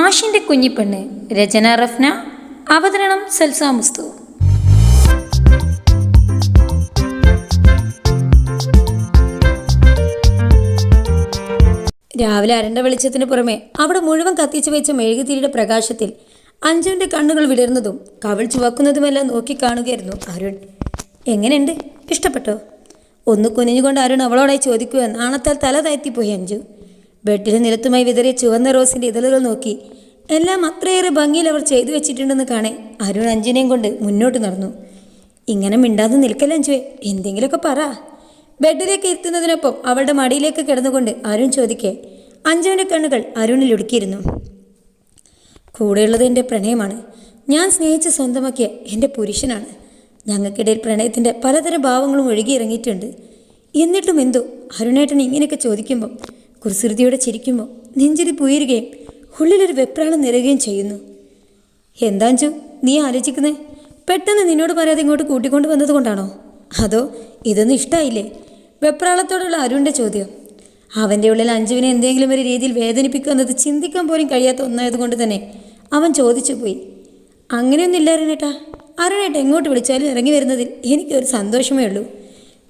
മാഷിൻ്റെ കുഞ്ഞിപ്പെണ്ണ്. രചന റഫ്ന. അവതരണം സൽസ മുസ്തു. രാവിലെ അരണ്ട വെളിച്ചത്തിന് പുറമെ അവിടെ മുഴുവൻ കത്തിച്ചു വെച്ച മെഴുകുതിരിയുടെ പ്രകാശത്തിൽ അഞ്ജുവിൻ്റെ കണ്ണുകൾ വിടർന്നതും കവിൾ ചുവക്കുന്നതുമെല്ലാം നോക്കിക്കാണുകയായിരുന്നു അരുൺ. എങ്ങനെയുണ്ട്? ഇഷ്ടപ്പെട്ടോ? ഒന്ന് കുനിഞ്ഞുകൊണ്ട് അരുൺ അവളോടായി ചോദിക്കുക. നാണത്താൽ തല താഴ്ത്തിപ്പോയി അഞ്ജു. ബെഡിൽ നിലത്തുമായി വിതറിയ ചുവന്ന റോസിൻ്റെ ഇതളുകൾ നോക്കി എല്ലാം അത്രയേറെ ഭംഗിയിൽ അവർ ചെയ്തു വെച്ചിട്ടുണ്ടെന്ന് കാണേ അരുൺ അഞ്ജുവിനെയും കൊണ്ട് മുന്നോട്ട് നടന്നു. ഇങ്ങനെ മിണ്ടാതെ നിൽക്കല്ല അഞ്ജുവേ, എന്തെങ്കിലുമൊക്കെ പറ. ബെഡിലേക്ക് ഇരുത്തുന്നതിനൊപ്പം അവളുടെ മടിയിലേക്ക് കിടന്നുകൊണ്ട് അരുൺ ചോദിക്കേ അഞ്ജുവിൻ്റെ കണ്ണുകൾ അരുണിൽ ഒടുക്കിയിരുന്നു. കൂടെയുള്ളത് എൻ്റെ പ്രണയമാണ്. ഞാൻ സ്നേഹിച്ച് സ്വന്തമാക്കിയ എൻ്റെ പുരുഷനാണ്. ഞങ്ങൾക്കിടയിൽ പ്രണയത്തിൻ്റെ പലതരം ഭാവങ്ങളും ഒഴുകിയിറങ്ങിയിട്ടുണ്ട്. എന്നിട്ടും എന്തോ അരുണേട്ടൻ ഇങ്ങനെയൊക്കെ ചോദിക്കുമ്പോൾ കുസൃതിയോടെ ചിരിക്കുമ്പോൾ നെഞ്ചിരി പുയരുകയും ഉള്ളിലൊരു വെപ്രാളം നിറയുകയും ചെയ്യുന്നു. എന്താ അഞ്ജു നീ ആലോചിക്കുന്നേ? പെട്ടെന്ന് നിന്നോട് പറയാതെ ഇങ്ങോട്ട് കൂട്ടിക്കൊണ്ട് വന്നത് കൊണ്ടാണോ? അതോ ഇതൊന്നും ഇഷ്ടമായില്ലേ? വെപ്രാളത്തോടുള്ള അരുണിൻ്റെ ചോദ്യം. അവൻ്റെ ഉള്ളിൽ അഞ്ജുവിനെ എന്തെങ്കിലും ഒരു രീതിയിൽ വേദനിപ്പിക്കുന്നത് ചിന്തിക്കാൻ പോലും കഴിയാത്ത ഒന്നായതുകൊണ്ട് തന്നെ അവൻ ചോദിച്ചു പോയി. അങ്ങനെയൊന്നുമില്ല അരുണേട്ടാ. അരുണേട്ട എങ്ങോട്ട് വിളിച്ചാലും ഇറങ്ങി വരുന്നതിൽ എനിക്കൊരു സന്തോഷമേ ഉള്ളൂ.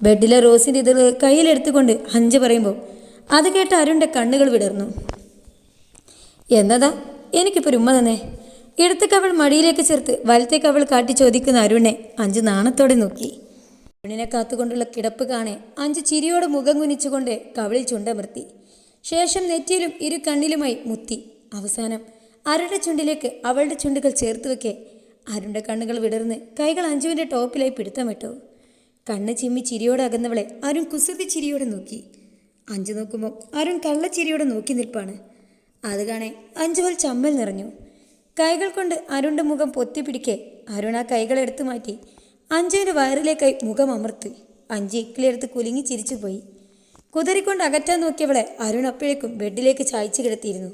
ബെഡിലെ റോസിൻ്റെ ഇത് കയ്യിലെടുത്തുകൊണ്ട് അഞ്ജു പറയുമ്പോൾ അത് കേട്ട് അരുണിൻ്റെ കണ്ണുകൾ വിടർന്നു. എന്നതാ എനിക്കിപ്പോൾ ഉമ്മ തന്നെ. ഇടത്തെ കവൾ മടിയിലേക്ക് ചേർത്ത് വലത്തെ കവൾ കാട്ടി ചോദിക്കുന്ന അരുണിനെ അഞ്ജു നാണത്തോടെ നോക്കി. അരുണിനെ കാത്തുകൊണ്ടുള്ള കിടപ്പ് കാണെ അഞ്ജു ചിരിയോടെ മുഖം കുനിച്ചുകൊണ്ട് കവളിൽ ചുണ്ടമർത്തി. ശേഷം നെറ്റിയിലും ഇരു കണ്ണിലുമായി മുത്തി. അവസാനം അരുണിൻ്റെ ചുണ്ടിലേക്ക് അവളുടെ ചുണ്ടുകൾ ചേർത്ത് വെക്കെ അരുണിൻ്റെ കണ്ണുകൾ വിടർന്ന് കൈകൾ അഞ്ജുവിൻ്റെ ടോപ്പിലായി പിടുത്തമിട്ടു. കണ്ണ് ചിമ്മി ചിരിയോടെ അകന്നവളെ അരുൺ കുസൃതി ചിരിയോടെ നോക്കി. അഞ്ജു നോക്കുമ്പോൾ അരുൺ കള്ളച്ചിരിയോടെ നോക്കി നിൽപ്പാണ്. അത് കാണെ അഞ്ജുവൽ ചമ്മൽ നിറഞ്ഞു. കൈകൾ കൊണ്ട് അരുണിൻ്റെ മുഖം പൊത്തിപ്പിടിക്കെ അരുൺ ആ കൈകൾ എടുത്തു മാറ്റി അഞ്ജുവിൻ്റെ വയറിലേക്കായി മുഖം അമർത്തി. അഞ്ജു ഇക്കിലെടുത്ത് കുലുങ്ങി ചിരിച്ചുപോയി. കുതറിക്കൊണ്ട് അകറ്റാൻ നോക്കിയവളെ അരുൺ അപ്പോഴേക്കും ബെഡിലേക്ക് ചായച്ചു കിടത്തിയിരുന്നു.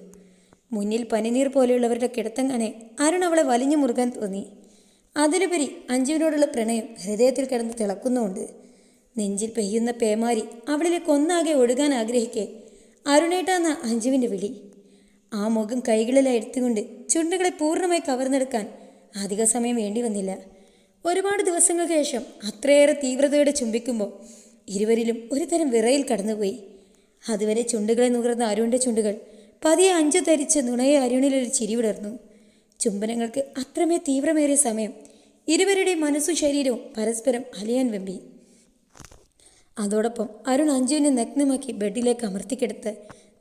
മുന്നിൽ പനിനീർ പോലെയുള്ളവരുടെ കിടത്തം കാണെ അരുൺ അവളെ വലിഞ്ഞു മുറുകാൻ തോന്നി. അതിലുപരി അഞ്ജുവിനോടുള്ള പ്രണയം ഹൃദയത്തിൽ കിടന്ന് തിളക്കുന്നുമുണ്ട്. നെഞ്ചിൽ പെയ്യുന്ന പേമാരി അവളിലേക്ക് ഒന്നാകെ ഒഴുകാൻ ആഗ്രഹിക്കെ അരുണേട്ടാന്ന അഞ്ജുവിൻ്റെ വിളി. ആ മുഖം കൈകളിലായി എടുത്തുകൊണ്ട് ചുണ്ടുകളെ പൂർണ്ണമായി കവർന്നെടുക്കാൻ അധിക സമയം വേണ്ടി വന്നില്ല. ഒരുപാട് ദിവസങ്ങൾക്ക് ശേഷം അത്രയേറെ തീവ്രതയോടെ ചുംബിക്കുമ്പോൾ ഇരുവരിലും ഒരു തരം വിറയിൽ കടന്നുപോയി. അതുവരെ ചുണ്ടുകളെ നുകർന്ന അരുണിൻ്റെ ചുണ്ടുകൾ പതിയെ അഞ്ജു ധരിച്ച് നുണയെ അരുണിലൊരു ചിരി വിടർന്നു. ചുംബനങ്ങൾക്ക് അത്രമേ തീവ്രമേറിയ സമയം ഇരുവരുടെയും മനസ്സും ശരീരവും പരസ്പരം അലിയാൻ വെമ്പി. അതോടൊപ്പം അരുൺ അഞ്ജുവിനെ നഗ്നമാക്കി ബെഡിലേക്ക് അമർത്തിക്കെടുത്ത്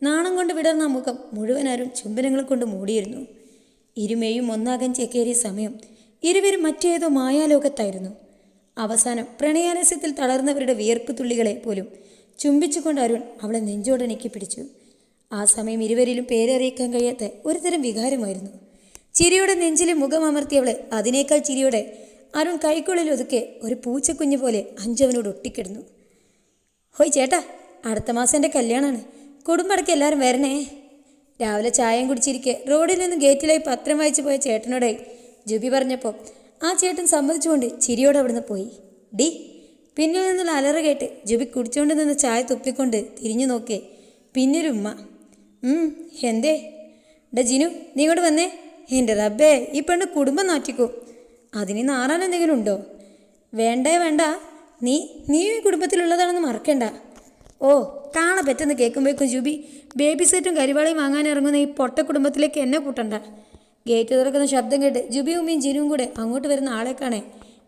നാണം കൊണ്ട് വിടർന്ന മുഖം മുഴുവൻ അരുൺ ചുംബനങ്ങൾ കൊണ്ട് മൂടിയിരുന്നു. ഇരുമേയും ഒന്നാകാൻ ചേക്കേറിയ സമയം ഇരുവരും മറ്റേതോ മായാലോകത്തായിരുന്നു. അവസാനം പ്രണയാലസ്യത്തിൽ തളർന്നവരുടെ വിയർപ്പ് തുള്ളികളെ പോലും ചുംബിച്ചുകൊണ്ട് അരുൺ അവളെ നെഞ്ചോടനക്കി പിടിച്ചു. ആ സമയം ഇരുവരിലും പേരറിയിക്കാൻ കഴിയാത്ത ഒരുതരം വികാരമായിരുന്നു. ചിരിയോടെ നെഞ്ചിലെ മുഖം അമർത്തിയവളെ അതിനേക്കാൾ ചിരിയോടെ അരുൺ കൈക്കുള്ളിൽ ഒതുക്കെ ഒരു പൂച്ചക്കുഞ്ഞു പോലെ അഞ്ജുവിനോട് ഒട്ടിക്കിടന്നു. ഹോയ് ചേട്ടാ, അടുത്ത മാസം എൻ്റെ കല്യാണമാണ്. കുടുംബടക്കി എല്ലാവരും വരണേ. രാവിലെ ചായയും കുടിച്ചിരിക്കെ റോഡിൽ നിന്ന് ഗേറ്റിലായി പത്രം വായിച്ചു പോയ ചേട്ടനോടായി ജുബി പറഞ്ഞപ്പോൾ ആ ചേട്ടൻ സമ്മതിച്ചുകൊണ്ട് ചിരിയോടെ അവിടുന്ന് പോയി. ഡി പിന്നിൽ നിന്നുള്ള അലറ കേട്ട് ജുബി കുടിച്ചുകൊണ്ട് നിന്ന് ചായ തുപ്പിക്കൊണ്ട് തിരിഞ്ഞു നോക്കേ പിന്നൊരു ഉമ്മ. എന്തേ ജിനു, നീ ഇങ്ങോട്ട് വന്നേ. എൻ്റെ റബ്ബേ, ഈ പെണ്ണ് കുടുംബം നാറ്റിക്കോ. അതിന് നാറാൻ എന്തെങ്കിലും ഉണ്ടോ? വേണ്ട, നീ ഈ കുടുംബത്തിലുള്ളതാണെന്ന് മറക്കണ്ട. ഓ കാണാൻ പറ്റുന്ന കേൾക്കുമ്പോഴേക്കും ജുബി ബേബി സെറ്റും കരിവാളയും വാങ്ങാൻ ഇറങ്ങുന്ന ഈ പൊട്ട കുടുംബത്തിലേക്ക് എന്നെ കൂട്ടണ്ട. ഗേറ്റ് തുറക്കുന്ന ശബ്ദം കേട്ട് ജുബി ഉമ്മയും ജിനുവും കൂടെ അങ്ങോട്ട് വരുന്ന ആളെ കാണേ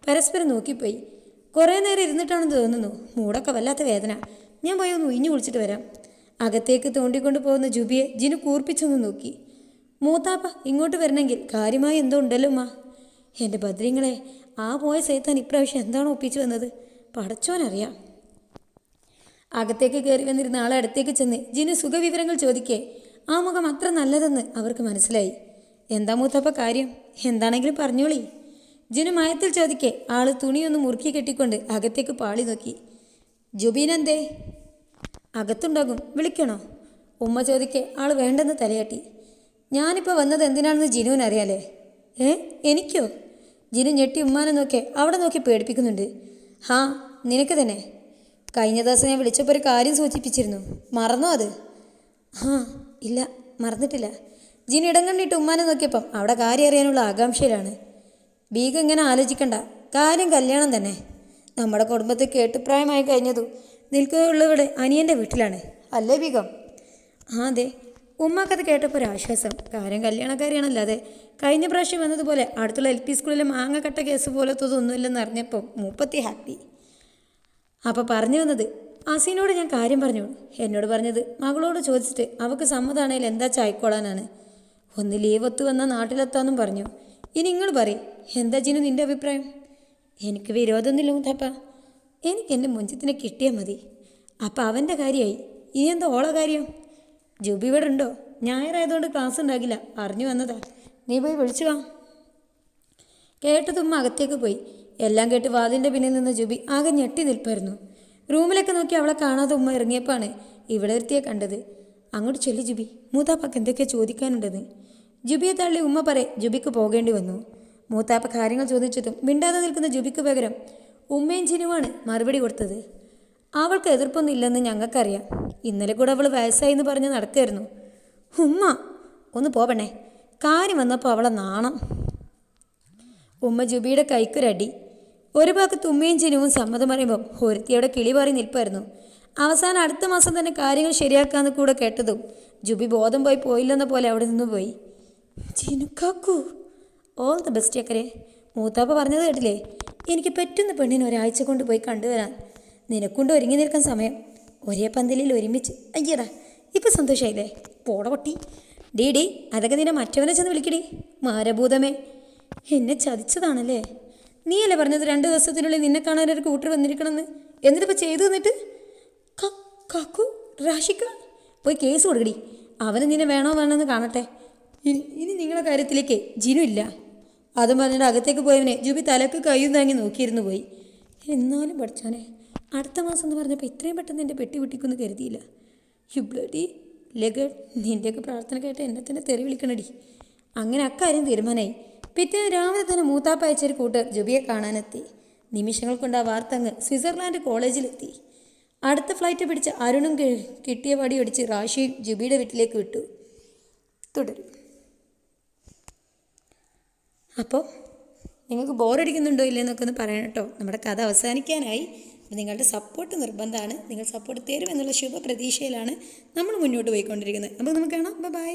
പരസ്പരം നോക്കിപ്പോയി. കുറേ നേരം ഇരുന്നിട്ടാണെന്ന് തോന്നുന്നു. മൂടൊക്കെ വല്ലാത്ത വേദന. ഞാൻ പോയി ഒന്ന് ഉയിഞ്ഞു കുളിച്ചിട്ട് വരാം. അകത്തേക്ക് തോണ്ടിക്കൊണ്ട് പോകുന്ന ജുബിയെ ജിനു കൂർപ്പിച്ചൊന്ന് നോക്കി. മൂത്താപ്പ ഇങ്ങോട്ട് വരണമെങ്കിൽ കാര്യമായി എന്തോ ഉണ്ടല്ലോ ഉമ്മ. എൻ്റെ ഭദ്രങ്ങളെ, ആ പോയ സൈത്താൻ ഇപ്രാവശ്യം എന്താണ് ഒപ്പിച്ചു വന്നത്? പടച്ചോനറിയാം. അകത്തേക്ക് കയറി വന്നിരുന്ന ആളെ അടുത്തേക്ക് ചെന്ന് ജിനു സുഖവിവരങ്ങൾ ചോദിക്കേ ആ മുഖം അത്ര നല്ലതെന്ന് അവർക്ക് മനസ്സിലായി. എന്താ മൂത്തപ്പ കാര്യം? എന്താണെങ്കിലും പറഞ്ഞോളി. ജിനു മയത്തിൽ ചോദിക്കേ ആള് തുണിയൊന്ന് മുറുക്കി കെട്ടിക്കൊണ്ട് അകത്തേക്ക് പാളി നോക്കി. ജുബീനെന്തേ? അകത്തുണ്ടാകും, വിളിക്കണോ? ഉമ്മ ചോദിക്കേ ആൾ വേണ്ടെന്ന് തലയാട്ടി. ഞാനിപ്പോൾ വന്നത് എന്തിനാണെന്ന് ജിനുവിനറിയാലേ. എനിക്കോ? ജിനു ഞെട്ടി ഉമ്മാനെ നോക്കി അവിടെ നോക്കി പേടിപ്പിക്കുന്നുണ്ട്. ഹാ, നിനക്ക് തന്നെ. കഴിഞ്ഞ ദിവസം ഞാൻ വിളിച്ചപ്പോൾ ഒരു കാര്യം സൂചിപ്പിച്ചിരുന്നു, മറന്നോ അത്? ആ ഇല്ല, മറന്നിട്ടില്ല. ജിനി ഇടം കണ്ടിട്ട് ഉമ്മാനെ നോക്കിയപ്പം അവിടെ കാര്യം അറിയാനുള്ള ആകാംക്ഷയിലാണ്. ബീഗം ഇങ്ങനെ ആലോചിക്കണ്ട, കാര്യം കല്യാണം തന്നെ. നമ്മുടെ കുടുംബത്തിൽ കേട്ടുപ്രായമായി കഴിഞ്ഞതും നിൽക്കുകയുള്ളവിടെ അനിയൻ്റെ വീട്ടിലാണ്, അല്ലേ ബീഗം? ആ അതെ. ഉമ്മാക്കത് കേട്ടപ്പോൾ ഒരാശ്വാസം. കാര്യം കല്യാണക്കാരിയാണല്ലാതെ കഴിഞ്ഞ പ്രാവശ്യം വന്നതുപോലെ അടുത്തുള്ള LP സ്കൂളിലെ മാങ്ങക്കട്ട കേസ് പോലത്തതൊന്നുമില്ലെന്ന് അറിഞ്ഞപ്പോൾ മൂപ്പത്തി ഹാപ്പി. അപ്പോൾ പറഞ്ഞു വന്നത്, അസീനോട് ഞാൻ കാര്യം പറഞ്ഞു. എന്നോട് പറഞ്ഞത് മകളോട് ചോദിച്ചിട്ട് അവൾക്ക് സമ്മതമാണെങ്കിൽ എന്താ ചായക്കോളാനാണ്. ഒന്ന് ലീവ് ഒത്തു വന്നാൽ നാട്ടിലെത്താമെന്നും പറഞ്ഞു. ഇനി നിങ്ങൾ പറയും, എന്താ ജിനു നിൻ്റെ അഭിപ്രായം? എനിക്ക് വിരോധമൊന്നുമില്ല മുത്തപ്പ. എനിക്ക് എൻ്റെ മുഞ്ചത്തിനെ കിട്ടിയാൽ മതി. അപ്പം അവൻ്റെ കാര്യമായി. ഇനി എന്താ ഓള കാര്യം? ജുബി ഇവിടെ ഉണ്ടോ? ഞായറായതുകൊണ്ട് ക്ലാസ് ഉണ്ടാകില്ല, അറിഞ്ഞു വന്നതാ. നീ പോയി വിളിച്ചു വാ. കേട്ടതുമ്മ അകത്തേക്ക് പോയി. എല്ലാം കേട്ട് വാതിലിൻ്റെ പിന്നിൽ നിന്ന് ജുബി ആകെ ഞെട്ടി നിൽപ്പായിരുന്നു. റൂമിലൊക്കെ നോക്കി അവളെ കാണാതെ ഉമ്മ ഇറങ്ങിയപ്പോഴാണ് ഇവിടെ എത്തിയെ കണ്ടത്. അങ്ങോട്ട് ചൊല്ലി ജുബി, മൂത്താപ്പക്ക് എന്തൊക്കെയാണ് ചോദിക്കാനുണ്ടെന്ന്. ജുബിയെ തള്ളി ഉമ്മ ജുബിക്ക് പോകേണ്ടി വന്നു. മൂത്താപ്പ കാര്യങ്ങൾ ചോദിച്ചിട്ടും മിണ്ടാതെ നിൽക്കുന്ന ജുബിക്ക് പകരം ഉമ്മയും ജിനുവാണ് മറുപടി കൊടുത്തത്. അവൾക്ക് എതിർപ്പൊന്നും ഇല്ലെന്ന് ഞങ്ങൾക്കറിയാം. ഇന്നലെ കൂടെ അവൾ വയസ്സായി എന്ന് പറഞ്ഞ് നടക്കായിരുന്നു. ഉമ്മ ഒന്ന് പോവണേ, കാര്യം വന്നപ്പോൾ അവളെ നാണം. ഉമ്മ ജുബിയുടെ കൈക്കൊരടി. ഒരു ഭാഗത്ത് ഉമ്മയും ജിനുവും സമ്മതം പറയുമ്പം ഒരുത്തിയുടെ കിളി പാറി നിൽപ്പായിരുന്നു. അവസാനം അടുത്ത മാസം തന്നെ കാര്യങ്ങൾ ശരിയാക്കാമെന്ന് കൂടെ കേട്ടതും ജുബി ബോധം പോയില്ലെന്ന പോലെ അവിടെ നിന്ന് പോയി. ജിനുക്കാക്കൂ, ഓൾ ദ ബെസ്റ്റ് അക്കരെ. മൂത്താപ്പ പറഞ്ഞത് കേട്ടില്ലേ, എനിക്ക് പറ്റുന്ന പെണ്ണിന് ഒരാഴ്ച കൊണ്ട് പോയി കണ്ടുവരാൻ. നിനക്കൊണ്ട് ഒരുങ്ങി നിൽക്കാൻ സമയം. ഒരേ പന്തലിൽ ഒരുമിച്ച്. അയ്യടാ, ഇപ്പം സന്തോഷമായില്ലേ? പോട പൊട്ടി. ഡീ അതൊക്കെ നിന്നെ മറ്റവനെ ചെന്ന് വിളിക്കടി. മാരഭൂതമേ, എന്നെ ചതിച്ചതാണല്ലേ? നീയല്ലേ പറഞ്ഞത് 2 ദിവസത്തിനുള്ളിൽ നിന്നെ കാണാൻ ഒരു കൂട്ടർ വന്നിരിക്കണമെന്ന്? എന്നിട്ടിപ്പോൾ ചെയ്തു തന്നിട്ട് കാക്കു റാഷിക്ക പോയി കേസ് കൊടുക്കടി. അവന് നിന്നെ വേണമെന്ന് കാണട്ടെ. ഇനി നിങ്ങളുടെ കാര്യത്തിലേക്ക് ജിനു ഇല്ല. അതും പറഞ്ഞിട്ട് അകത്തേക്ക് പോയവനെ ജുബി തലക്ക് കയ്യും താങ്ങി നോക്കിയിരുന്നു പോയി. എന്നാലും പഠിച്ചോനെ, അടുത്ത മാസം എന്ന് പറഞ്ഞപ്പോൾ ഇത്രയും പെട്ടെന്ന് എൻ്റെ പെട്ടി വിട്ടിക്കൊന്നും കരുതിയില്ല. യു ബ്ലഡി ലഗഡ്, നിൻ്റെയൊക്കെ പ്രാർത്ഥന കേട്ട് എന്നെ തന്നെ തെറി വിളിക്കണടി. അങ്ങനെ അക്കാര്യം തീരുമാനമായി. പിറ്റേന്ന് രാവിലെ തന്നെ മൂത്താപ്പ അയച്ചൊരു കൂട്ടർ ജുബിയെ കാണാനെത്തി. നിമിഷങ്ങൾ കൊണ്ട് ആ വാർത്ത അങ്ങ് സ്വിറ്റ്സർലാൻഡ് കോളേജിലെത്തി. അടുത്ത ഫ്ലൈറ്റ് പിടിച്ച് അരുണും കിട്ടിയ പടി ഒടിച്ച് റാഷിയും ജുബിയുടെ വീട്ടിലേക്ക് വിട്ടു. തുടരും. അപ്പോൾ നിങ്ങൾക്ക് ബോറടിക്കുന്നുണ്ടോ ഇല്ലെന്നൊക്കെ ഒന്ന് പറയണം കേട്ടോ. നമ്മുടെ കഥ അവസാനിക്കാനായി. അപ്പോൾ നിങ്ങളുടെ സപ്പോർട്ട് നിർബന്ധമാണ്. നിങ്ങൾ സപ്പോർട്ട് തരുമെന്നുള്ള ശുഭ പ്രതീക്ഷയിലാണ് നമ്മൾ മുന്നോട്ട് പോയിക്കൊണ്ടിരിക്കുന്നത്. അപ്പോൾ നമുക്ക് കാണാം. ബൈ.